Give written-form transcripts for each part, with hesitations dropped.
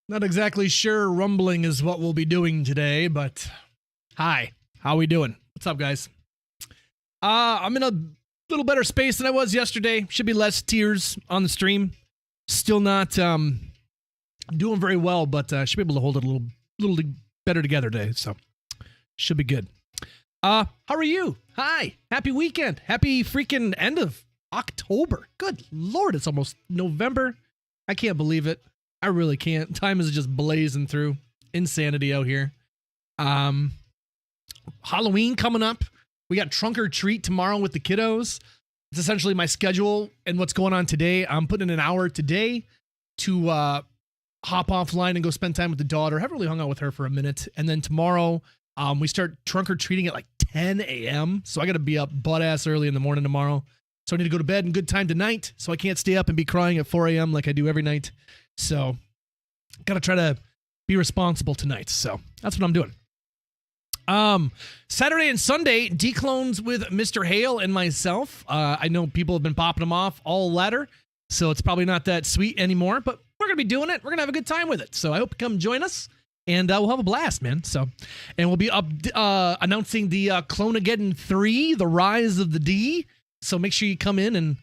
Not exactly sure rumbling is what we'll be doing today, but hi, how we doing? What's up, guys? I'm in a little better space than I was yesterday. Should be less tears on the stream. Still not doing very well, but should be able to hold it a little better together today, so should be good. How are you? Hi, happy weekend. Happy freaking end of October. Good Lord, it's almost November. I can't believe it. I really can't. Time is just blazing through. Insanity out here. Halloween coming up. We got trunk or treat tomorrow with the kiddos. It's essentially my schedule and what's going on today. I'm putting in an hour today to hop offline and go spend time with the daughter. I haven't really hung out with her for a minute. And then tomorrow, we start trunk or treating at like 10 a.m. So I got to be up butt ass early in the morning tomorrow. So I need to go to bed in good time tonight. So I can't stay up and be crying at 4 a.m. like I do every night. So got to try to be responsible tonight. So that's what I'm doing. Saturday and Sunday, Dclones with Mr. Hale and myself. I know people have been popping them off all ladder, so it's probably not that sweet anymore, but we're going to be doing it. We're going to have a good time with it. So I hope you come join us, and we'll have a blast, man. So, and we'll be up announcing the Clonageddon 3, The Rise of the D. So make sure you come in and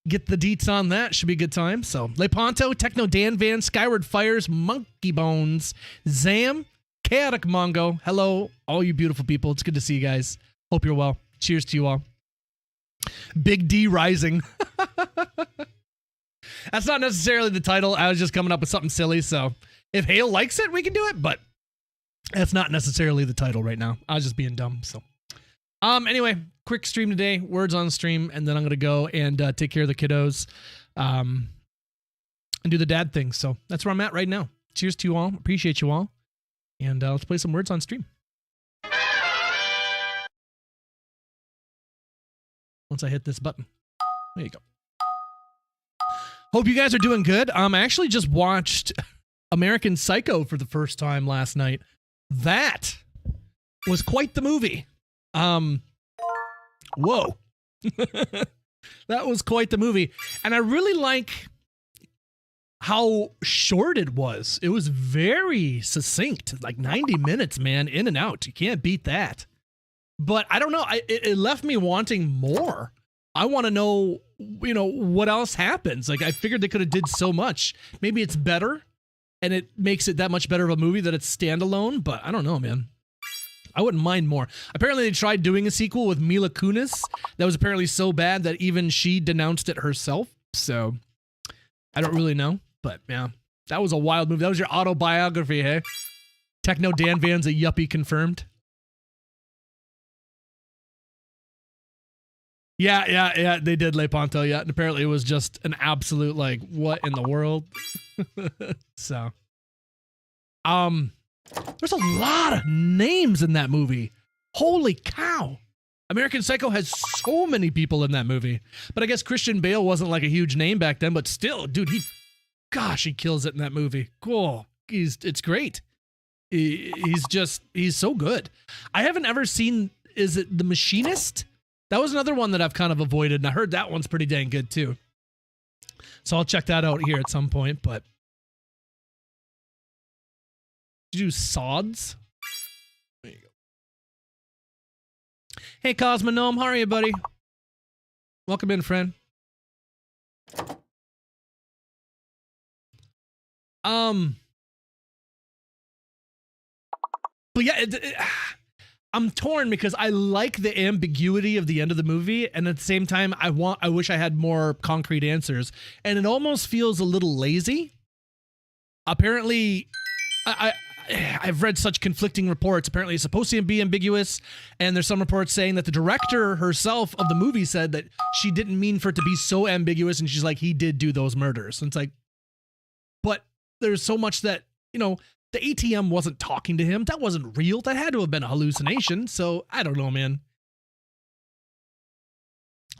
get the deets on that. Should be a good time. So Lepanto, Techno Dan Van, Skyward Fires, Monkey Bones, Zam, Chaotic Mongo. Hello, all you beautiful people. It's good to see you guys. Hope you're well. Cheers to you all. Big D Rising. That's not necessarily the title. I was just coming up with something silly. So if Hale likes it, we can do it. But that's not necessarily the title right now. I was just being dumb. So anyway, quick stream today. Words on stream. And then I'm going to go and take care of the kiddos and do the dad thing. So that's where I'm at right now. Cheers to you all. Appreciate you all. And let's play some words on stream. Once I hit this button. There you go. Hope you guys are doing good. I actually just watched American Psycho for the first time last night. That was quite the movie. Whoa. That was quite the movie. And I really like how short it was. It was very succinct, like 90 minutes, man, in and out. You can't beat that. But I don't know. It left me wanting more. I want to know, what else happens. Like, I figured they could have did so much. Maybe it's better, and it makes it that much better of a movie that it's standalone. But I don't know, man. I wouldn't mind more. Apparently, they tried doing a sequel with Mila Kunis that was apparently so bad that even she denounced it herself. So I don't really know. But yeah, that was a wild movie. That was your autobiography, hey? Techno Dan Van's a yuppie confirmed. Yeah, they did Lepanto, yeah. And apparently it was just an absolute, like, what in the world? So, there's a lot of names in that movie. Holy cow. American Psycho has so many people in that movie. But I guess Christian Bale wasn't like a huge name back then, but still, dude, he kills it in that movie. Cool. It's great. He's so good. I haven't ever seen, is it The Machinist? That was another one that I've kind of avoided, and I heard that one's pretty dang good too. So I'll check that out here at some point, but did you do Sods? There you go. Hey Cosmonome, how are you, buddy? Welcome in, friend. But yeah, I'm torn because I like the ambiguity of the end of the movie, and at the same time, I wish I had more concrete answers, and it almost feels a little lazy. Apparently, I've read such conflicting reports. Apparently, it's supposed to be ambiguous, and there's some reports saying that the director herself of the movie said that she didn't mean for it to be so ambiguous, and she's like, he did do those murders. And it's like, but there's so much that, the ATM wasn't talking to him. That wasn't real. That had to have been a hallucination. So I don't know, man.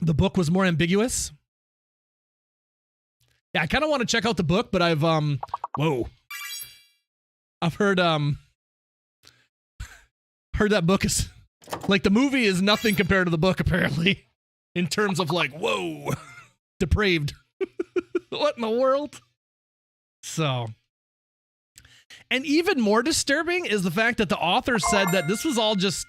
The book was more ambiguous. Yeah, I kind of want to check out the book, but I've heard that book is like, the movie is nothing compared to the book, apparently, in terms of like, whoa, depraved. What in the world? So And even more disturbing is the fact that the author said that this was all just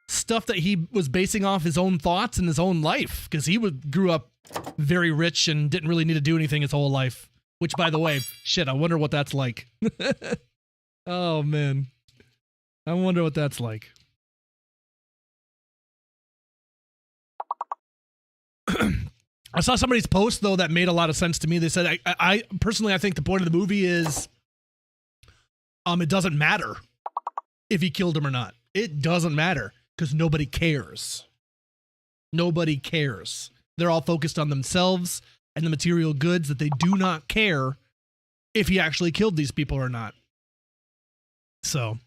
stuff that he was basing off his own thoughts and his own life, because he grew up very rich and didn't really need to do anything his whole life. Which, by the way, shit, I wonder what that's like. Oh, man. I wonder what that's like. I saw somebody's post, though, that made a lot of sense to me. They said, I personally, I think the point of the movie is it doesn't matter if he killed him or not. It doesn't matter because nobody cares. Nobody cares. They're all focused on themselves and the material goods, that they do not care if he actually killed these people or not. So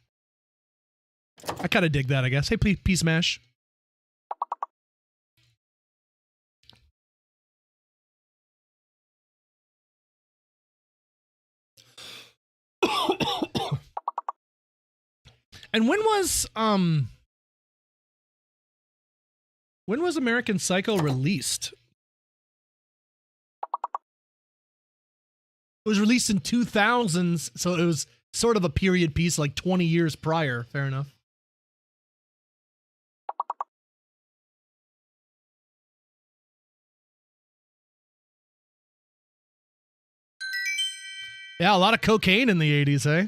I kind of dig that, I guess. Hey, Peace Mash. And when was American Psycho released? It was released in 2000s, so it was sort of a period piece, like 20 years prior. Fair enough. Yeah, a lot of cocaine in the 80s, eh?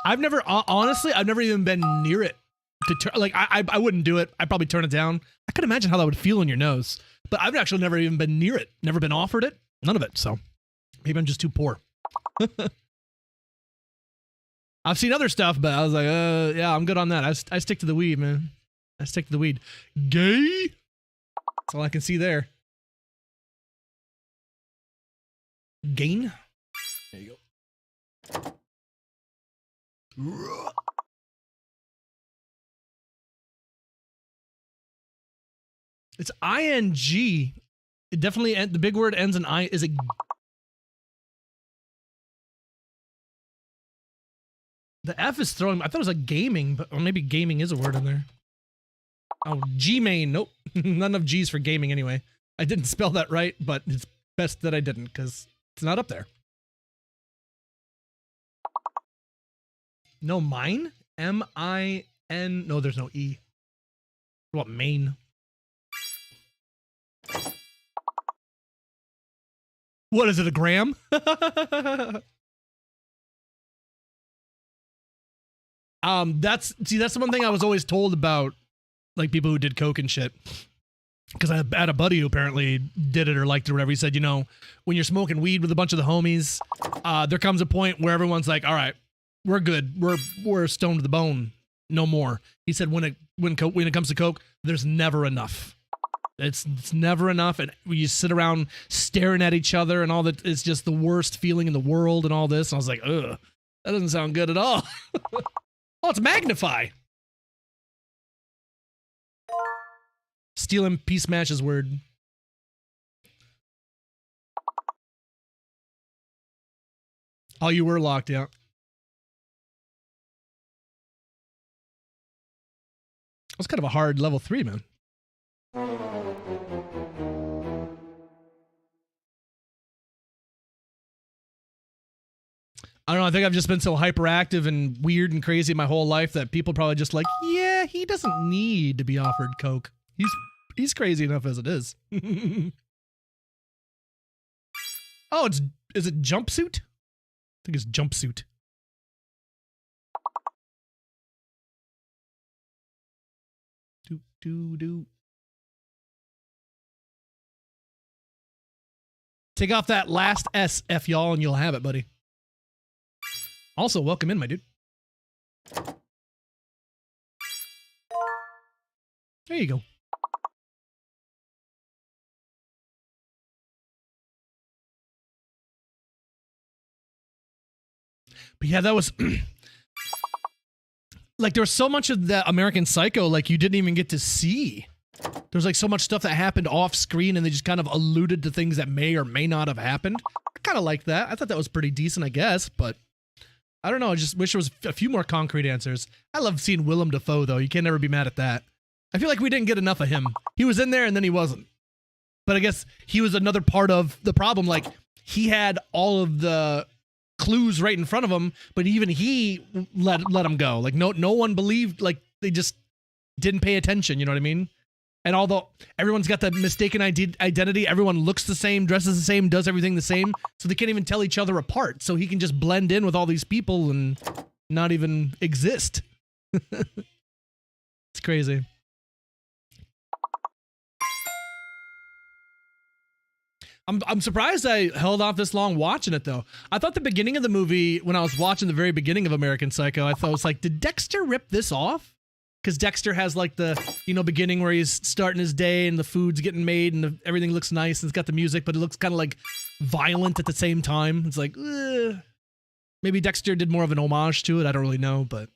Honestly, I've never even been near it. I wouldn't do it. I'd probably turn it down. I could imagine how that would feel in your nose. But I've actually never even been near it. Never been offered it. None of it. So maybe I'm just too poor. I've seen other stuff, but I was like, yeah, I'm good on that. I stick to the weed, man. I stick to the weed. Gay? That's all I can see there. Gain? There you go. It's ING. It definitely, the big word ends in I. Is it? The F is throwing, I thought it was like gaming, but or maybe gaming is a word in there. Oh, G-main. Nope. Not enough G's for gaming anyway. I didn't spell that right, but it's best that I didn't because it's not up there. No, mine? M-I-N. No, there's no E. What, main? What is it, a gram? That's the one thing I was always told about, like, people who did coke and shit. Because I had a buddy who apparently did it or liked it or whatever. He said, you know, when you're smoking weed with a bunch of the homies, there comes a point where everyone's like, all right, we're good. We're stoned to the bone. No more. He said when it comes to coke, there's never enough. It's never enough, and you sit around staring at each other and all that. It's just the worst feeling in the world and all this. And I was like, ugh, that doesn't sound good at all. Oh, it's magnify. Stealing Peace Mash's word. Oh, you were locked out. That was kind of a hard level 3, man. I don't know, I think I've just been so hyperactive and weird and crazy my whole life that people probably just like, yeah, he doesn't need to be offered coke. He's crazy enough as it is. Oh, is it jumpsuit? I think it's jumpsuit. Do. Take off that last S, F y'all, and you'll have it, buddy. Also, welcome in, my dude. There you go. But yeah, that was... like, there was so much of that American Psycho, like, you didn't even get to see. There's, like, so much stuff that happened off screen, and they just kind of alluded to things that may or may not have happened. I kind of liked that. I thought that was pretty decent, I guess, but... I don't know, I just wish there was a few more concrete answers. I love seeing Willem Dafoe, though. You can't never be mad at that. I feel like we didn't get enough of him. He was in there, and then he wasn't. But I guess he was another part of the problem. Like, he had all of the clues right in front of him, but even he let him go. Like no one believed, like they just didn't pay attention, you know what I mean? And although everyone's got the mistaken identity, everyone looks the same, dresses the same, does everything the same, so they can't even tell each other apart. So he can just blend in with all these people and not even exist. It's crazy. I'm surprised I held off this long watching it, though. I thought the beginning of the movie, when I was watching the very beginning of American Psycho, I thought it was like, did Dexter rip this off? Because Dexter has like the, beginning where he's starting his day and the food's getting made and everything looks nice and it's got the music, but it looks kind of like violent at the same time. It's like, maybe Dexter did more of an homage to it. I don't really know, but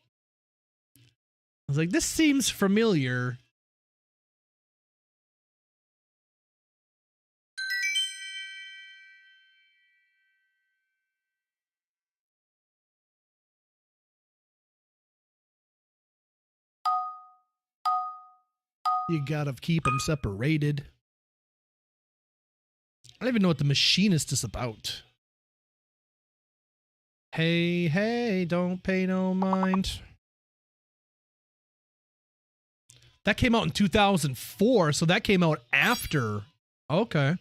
I was like, this seems familiar. You gotta keep them separated. I don't even know what the machinist is about. Hey, don't pay no mind. That came out in 2004, so that came out after. Okay.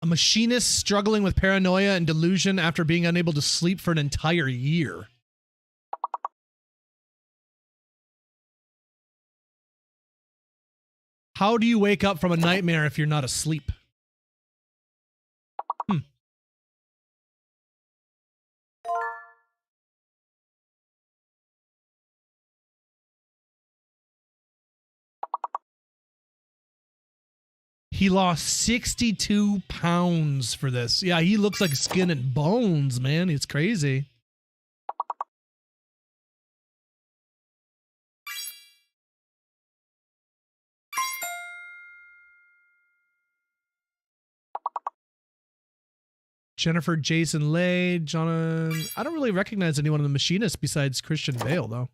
A machinist struggling with paranoia and delusion after being unable to sleep for an entire year. How do you wake up from a nightmare if you're not asleep? He lost 62 pounds for this. Yeah, he looks like skin and bones, man. It's crazy. Jennifer Jason Leigh, John. I don't really recognize anyone in The Machinist besides Christian Bale, though.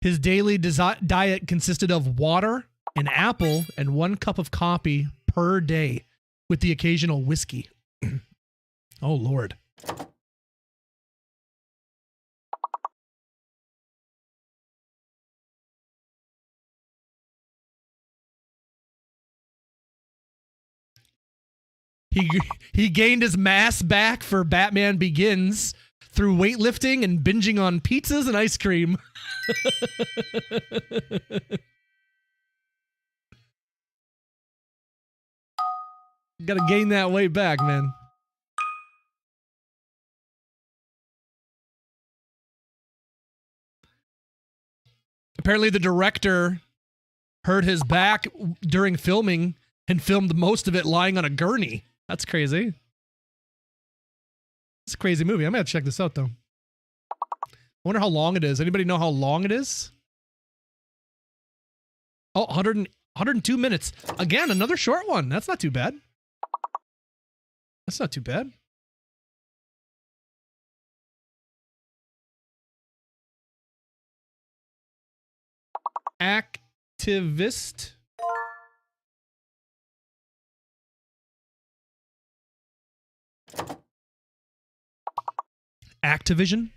His daily diet consisted of water, an apple, and 1 cup of coffee per day, with the occasional whiskey. Oh, Lord. He gained his mass back for Batman Begins through weightlifting and binging on pizzas and ice cream. Gotta gain that weight back, man. Apparently the director hurt his back during filming and filmed most of it lying on a gurney. That's crazy. It's a crazy movie. I'm gonna check this out, though. I wonder how long it is. Anybody know how long it is? Oh, 102 minutes. Again, another short one. That's not too bad. That's not too bad. Activist. Activision.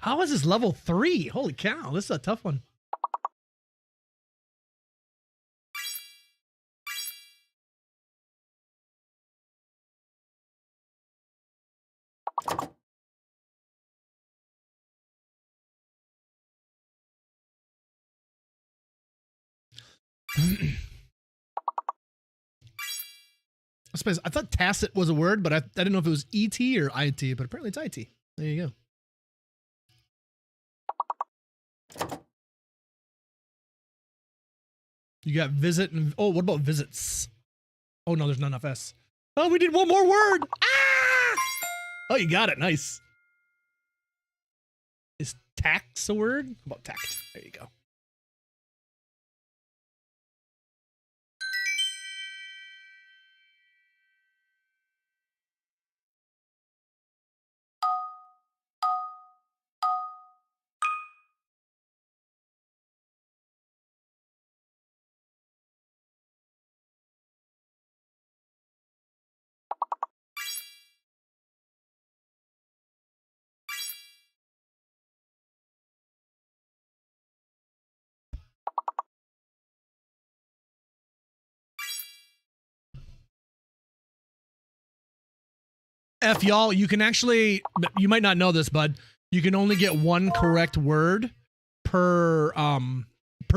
How is this level 3? Holy cow, this is a tough one. I thought tacit was a word, but I didn't know if it was ET or IT, but apparently it's IT. There you go. You got visit and, oh, what about visits? Oh, no, there's not enough S. Oh, we did one more word. Ah! Oh, you got it. Nice. Is tax a word? How about tact? There you go. F y'all, you can actually, you might not know this, bud. You can only get one correct word per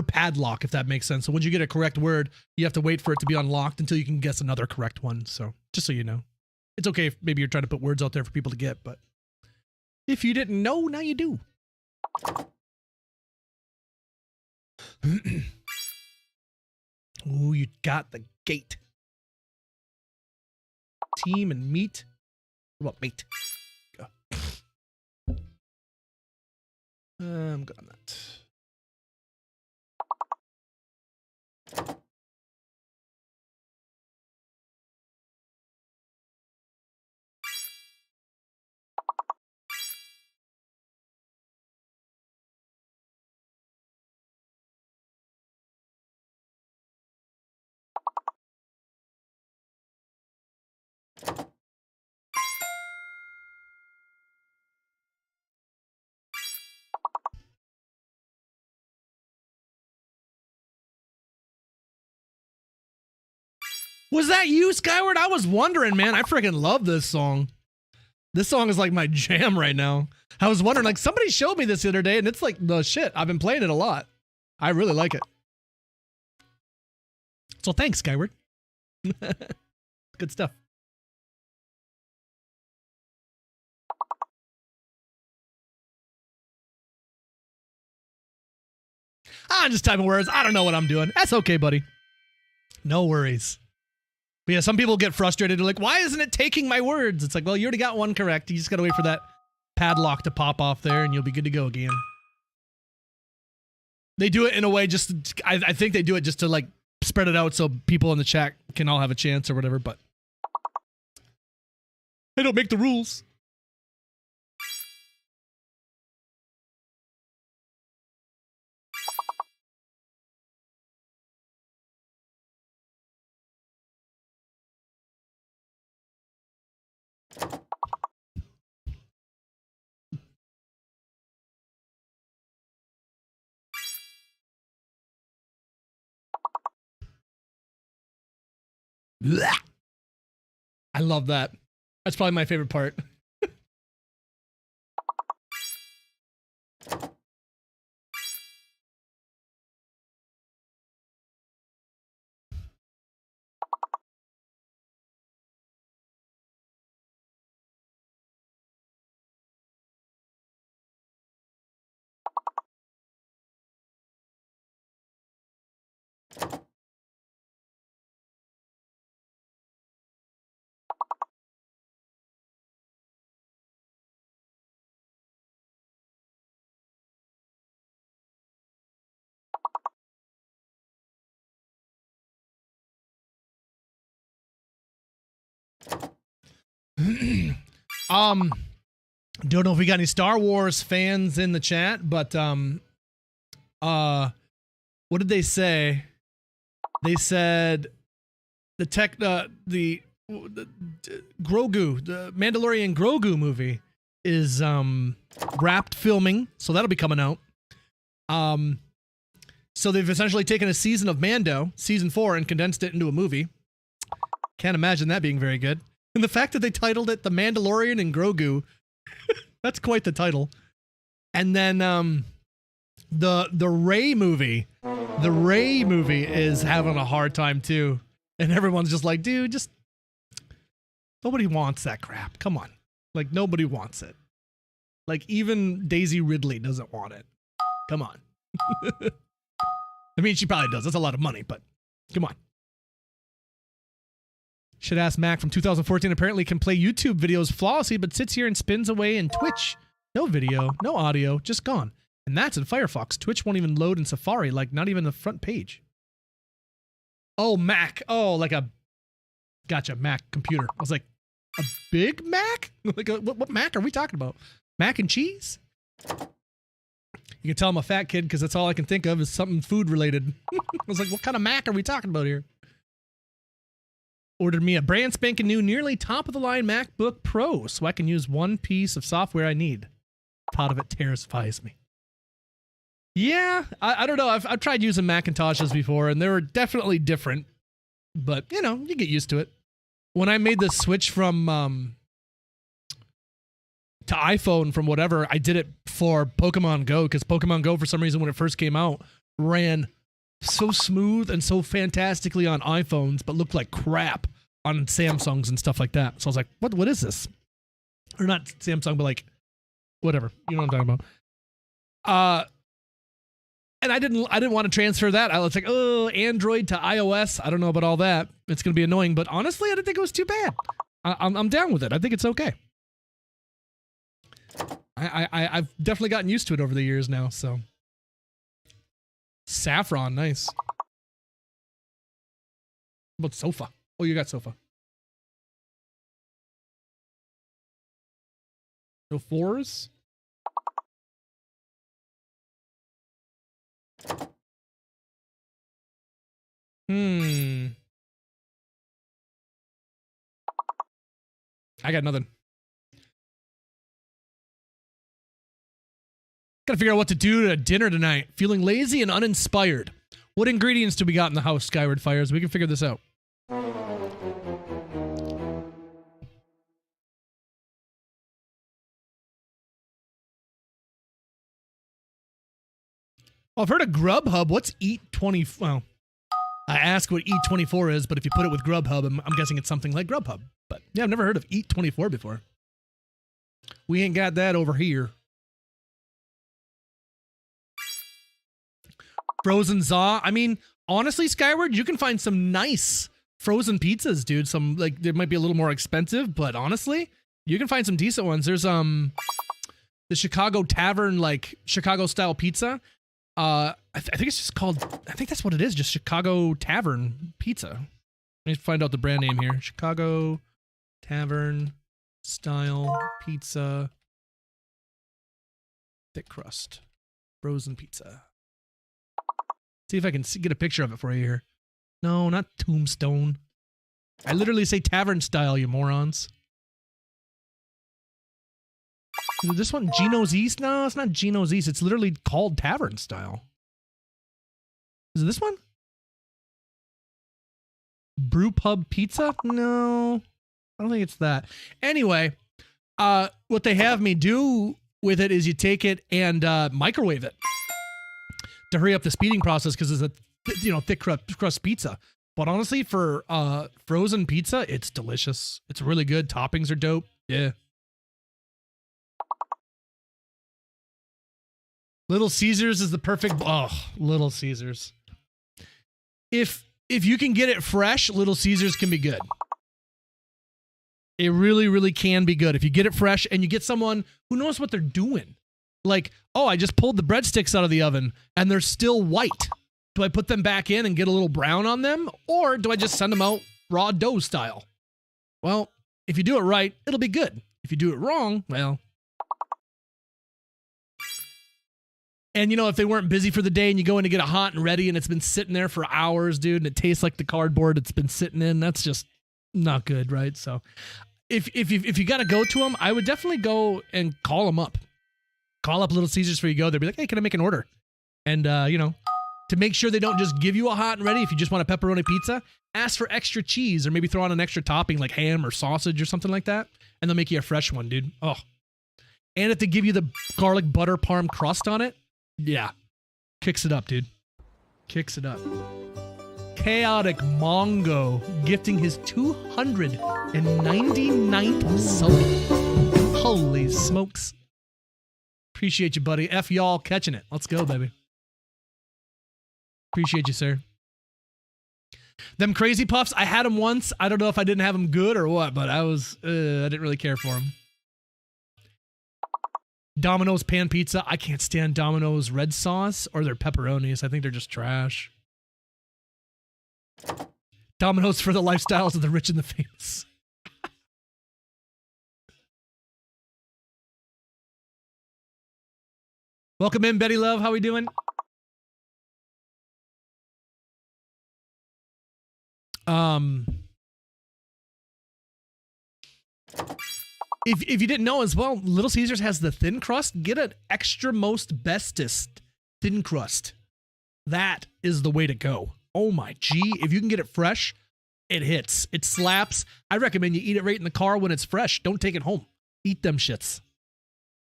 padlock, if that makes sense. So once you get a correct word, you have to wait for it to be unlocked until you can guess another correct one. So just so you know. It's okay if maybe you're trying to put words out there for people to get, but if you didn't know, now you do. Ooh, you got the gate. Team and meat. What about mate? Go. I'm good on that. Was that you, Skyward? I was wondering, man. I freaking love this song. This song is like my jam right now. I was wondering, like, somebody showed me this the other day, and it's like the shit. I've been playing it a lot. I really like it. So thanks, Skyward. Good stuff. I'm just typing words. I don't know what I'm doing. That's okay, buddy. No worries. But yeah, some people get frustrated. They're like, why isn't it taking my words? It's like, well, you already got one correct. You just got to wait for that padlock to pop off there and you'll be good to go again. They do it in a way just, I think they do it just to like spread it out so people in the chat can all have a chance or whatever, but they don't make the rules. I love that. That's probably my favorite part. Don't know if we got any Star Wars fans in the chat, but what did they say? They said the Grogu, the Mandalorian Grogu movie is wrapped filming, so that'll be coming out. So they've essentially taken a season of Mando, season 4, and condensed it into a movie. Can't imagine that being very good. And the fact that they titled it The Mandalorian and Grogu, that's quite the title. And then the Rey movie is having a hard time too. And everyone's just like, dude, just Nobody wants that crap. Come on. Like, nobody wants it. Like, even Daisy Ridley doesn't want it. Come on. I mean, she probably does. That's a lot of money, but come on. Should ask Mac from 2014 apparently can play YouTube videos flawlessly, but sits here and spins away in Twitch. No video, no audio, just gone. And that's in Firefox. Twitch won't even load in Safari, like not even the front page. Oh, Mac. Oh, like a... Gotcha, Mac computer. I was like, a Big Mac? Like, what Mac are we talking about? Mac and cheese? You can tell I'm a fat kid because that's all I can think of is something food related. I was like, what kind of Mac are we talking about here? Ordered me a brand spanking new, nearly top of the line MacBook Pro so I can use one piece of software I need. Thought of it terrifies me. Yeah, I don't know. I've tried using Macintoshes before and they were definitely different. But, you know, you get used to it. When I made the switch from to iPhone from whatever, I did it for Pokemon Go because Pokemon Go, for some reason, when it first came out, ran so smooth and so fantastically on iPhones, but looked like crap on Samsungs and stuff like that. So I was like, what is this? Or not Samsung, but like, whatever. You know what I'm talking about. And I didn't want to transfer that. I was like, oh, Android to iOS. I don't know about all that. It's going to be annoying, but honestly, I didn't think it was too bad. I'm down with it. I think it's okay. I've definitely gotten used to it over the years now, so. Saffron, nice. What about sofa? Oh, you got sofa. No fours? I got nothing. Gotta figure out what to do to dinner tonight. Feeling lazy and uninspired. What ingredients do we got in the house, Skyward Fires? We can figure this out. Well, I've heard of Grubhub. What's Eat 20? Well, I ask what Eat 24 is, but if you put it with Grubhub, I'm guessing it's something like Grubhub. But yeah, I've never heard of Eat 24 before. We ain't got that over here. Frozen Za. I mean, honestly, Skyward, you can find some nice frozen pizzas, dude. Some, like, they might be a little more expensive, but honestly, you can find some decent ones. There's the Chicago Tavern, like Chicago style pizza. I think it's just called, I think that's what it is, just Chicago Tavern Pizza. Let me find out the brand name here. Chicago Tavern style pizza. Thick crust. Frozen pizza. See if I can get a picture of it for you here. No, not Tombstone. I literally say tavern style, you morons. Is this one Gino's East? No, it's not Gino's East. It's literally called tavern style. Is it this one? Brew Pub Pizza? No, I don't think it's that. Anyway, what they have me do with it is you take it and microwave it to hurry up the speeding process because it's a thick crust pizza. But honestly, for frozen pizza, it's delicious. It's really good. Toppings are dope. Yeah. Little Caesars is the perfect. Oh, Little Caesars. If you can get it fresh, Little Caesars can be good. It really, really can be good if you get it fresh and you get someone who knows what they're doing. Like, oh, I just pulled the breadsticks out of the oven and they're still white. Do I put them back in and get a little brown on them? Or do I just send them out raw dough style? Well, if you do it right, it'll be good. If you do it wrong, well. And, you know, if they weren't busy for the day and you go in to get it hot and ready and it's been sitting there for hours, dude, and it tastes like the cardboard it's been sitting in, that's just not good, right? So if you got to go to them, I would definitely go and call them up. Call up Little Caesars before you go. They'll be like, hey, can I make an order? And, you know, to make sure they don't just give you a hot and ready, if you just want a pepperoni pizza, ask for extra cheese or maybe throw on an extra topping like ham or sausage or something like that. And they'll make you a fresh one, dude. Oh. And if they give you the garlic butter parm crust on it, yeah. Kicks it up, dude. Kicks it up. Chaotic Mongo gifting his 299th sub. Holy smokes. Appreciate you, buddy. F y'all catching it. Let's go, baby. Appreciate you, sir. Them Crazy Puffs, I had them once. I don't know if I didn't have them good or what, but I didn't really care for them. Domino's pan pizza. I can't stand Domino's red sauce or their pepperonis. I think they're just trash. Domino's for the lifestyles of the rich and the famous. Welcome in, Betty Love. How we doing? If you didn't know as well, Little Caesars has the thin crust. Get an extra most bestest thin crust. That is the way to go. Oh my gee, if you can get it fresh, it hits. It slaps. I recommend you eat it right in the car when it's fresh. Don't take it home. Eat them shits.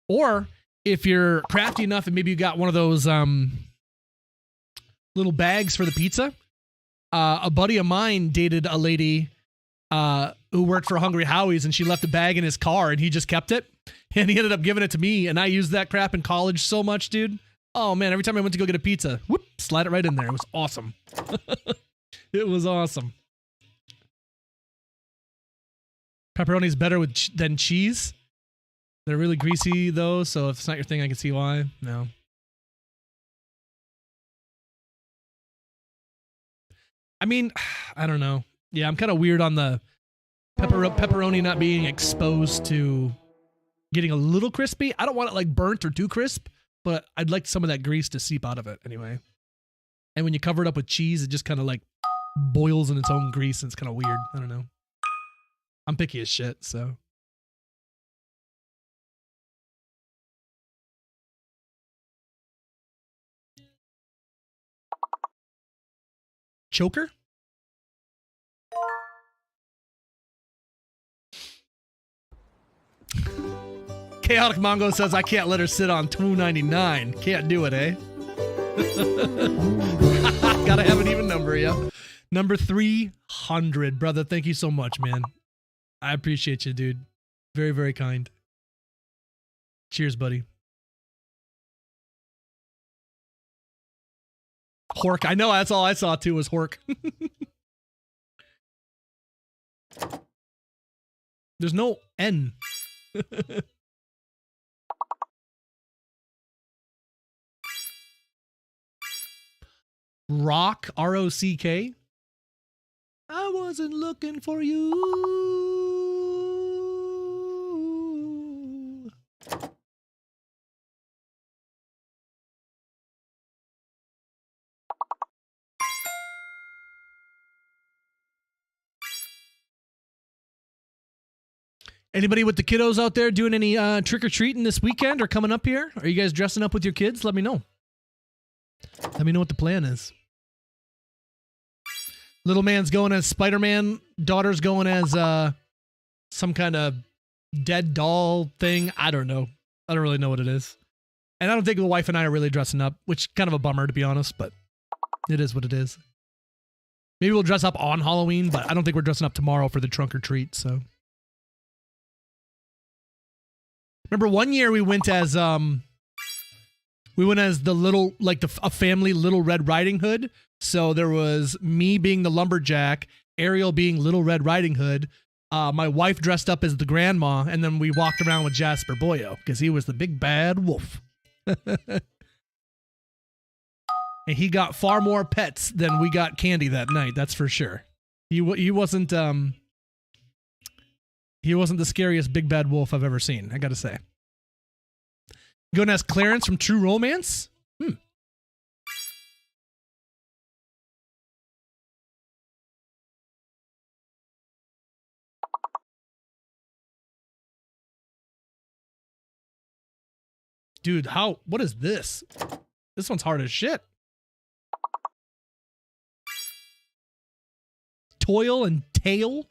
Or if you're crafty enough and maybe you got one of those little bags for the pizza, a buddy of mine dated a lady who worked for Hungry Howie's, and she left a bag in his car and he just kept it, and he ended up giving it to me, and I used that crap in college so much, dude. Oh man, every time I went to go get a pizza, whoop, slide it right in there. It was awesome. It was awesome. Pepperoni's better than cheese. They're really greasy though, so if it's not your thing, I can see why. No. I mean, I don't know. Yeah, I'm kind of weird on the pepperoni not being exposed to getting a little crispy. I don't want it like burnt or too crisp, but I'd like some of that grease to seep out of it anyway. And when you cover it up with cheese, it just kind of like boils in its own grease, and it's kind of weird. I don't know. I'm picky as shit, so. Choker? Chaotic Mongo says, I can't let her sit on $2.99. Can't do it, eh? Gotta have an even number, yeah. Number 300, brother. Thank you so much, man. I appreciate you, dude. Very, very kind. Cheers, buddy. Hork. I know, that's all I saw, too, was Hork. There's no N. Rock, R-O-C-K. I wasn't looking for you. Anybody with the kiddos out there doing any trick-or-treating this weekend or coming up here? Are you guys dressing up with your kids? Let me know. Let me know what the plan is. Little man's going as Spider-Man. Daughter's going as some kind of dead doll thing. I don't know. I don't really know what it is. And I don't think the wife and I are really dressing up, which kind of a bummer, to be honest, but it is what it is. Maybe we'll dress up on Halloween, but I don't think we're dressing up tomorrow for the trunk or treat, so. Remember one year we went as the little, like a family Little Red Riding Hood. So there was me being the lumberjack, Ariel being Little Red Riding Hood, my wife dressed up as the grandma, and then we walked around with Jasper Boyo because he was the big bad wolf. And he got far more pets than we got candy that night, that's for sure. He wasn't the scariest big bad wolf I've ever seen, I gotta say. Going to ask Clarence from True Romance? Dude, what is this? This one's hard as shit. Toil and Tail.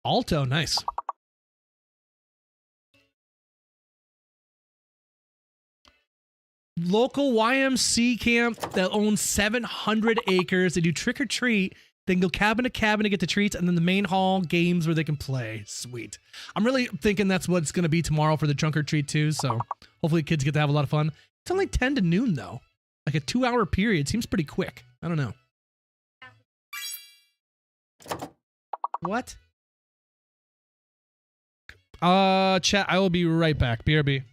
Alto, nice. local YMC camp that owns 700 acres. They do trick or treat. They can go cabin to cabin to get the treats, and then the main hall games where they can play. Sweet. I'm really thinking that's what it's going to be tomorrow for the trunk or treat too. So hopefully kids get to have a lot of fun. It's only 10 to noon though. Like a 2-hour period. Seems pretty quick. I don't know. What? Chat, I will be right back. BRB.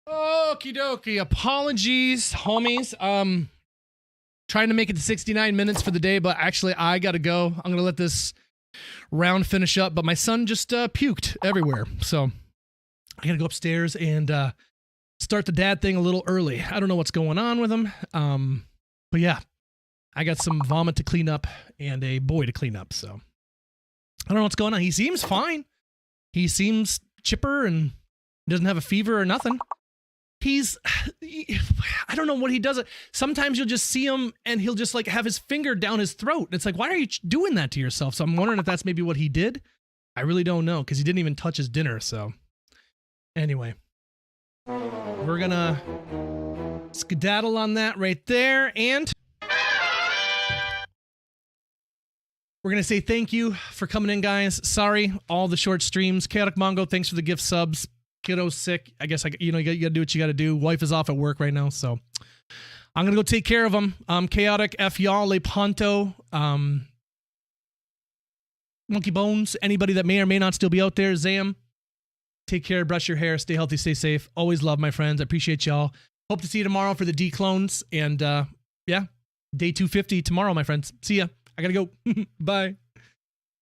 Okie dokie. Apologies, homies. Trying to make it to 69 minutes for the day, but actually I gotta go. I'm gonna let this round finish up, but my son just puked everywhere. So I gotta go upstairs and start the dad thing a little early. I don't know what's going on with him. But yeah, I got some vomit to clean up and a boy to clean up. So I don't know what's going on. He seems fine. He seems chipper and doesn't have a fever or nothing. I don't know what he does. Sometimes you'll just see him and he'll just like have his finger down his throat. It's like, why are you doing that to yourself? So I'm wondering if that's maybe what he did. I really don't know because he didn't even touch his dinner. So anyway, we're gonna skedaddle on that right there. And we're gonna say thank you for coming in, guys. Sorry, all the short streams. Chaotic Mongo, thanks for the gift subs. Kiddo's sick. I guess you gotta do what you gotta do. Wife is off at work right now, so I'm gonna go take care of him. Chaotic, F y'all, Le Ponto, Monkey Bones, anybody that may or may not still be out there, Zam. Take care, brush your hair, stay healthy, stay safe. Always love my friends. I appreciate y'all. Hope to see you tomorrow for the Dclones. And yeah, day 250 tomorrow, my friends. See ya. I gotta go. Bye.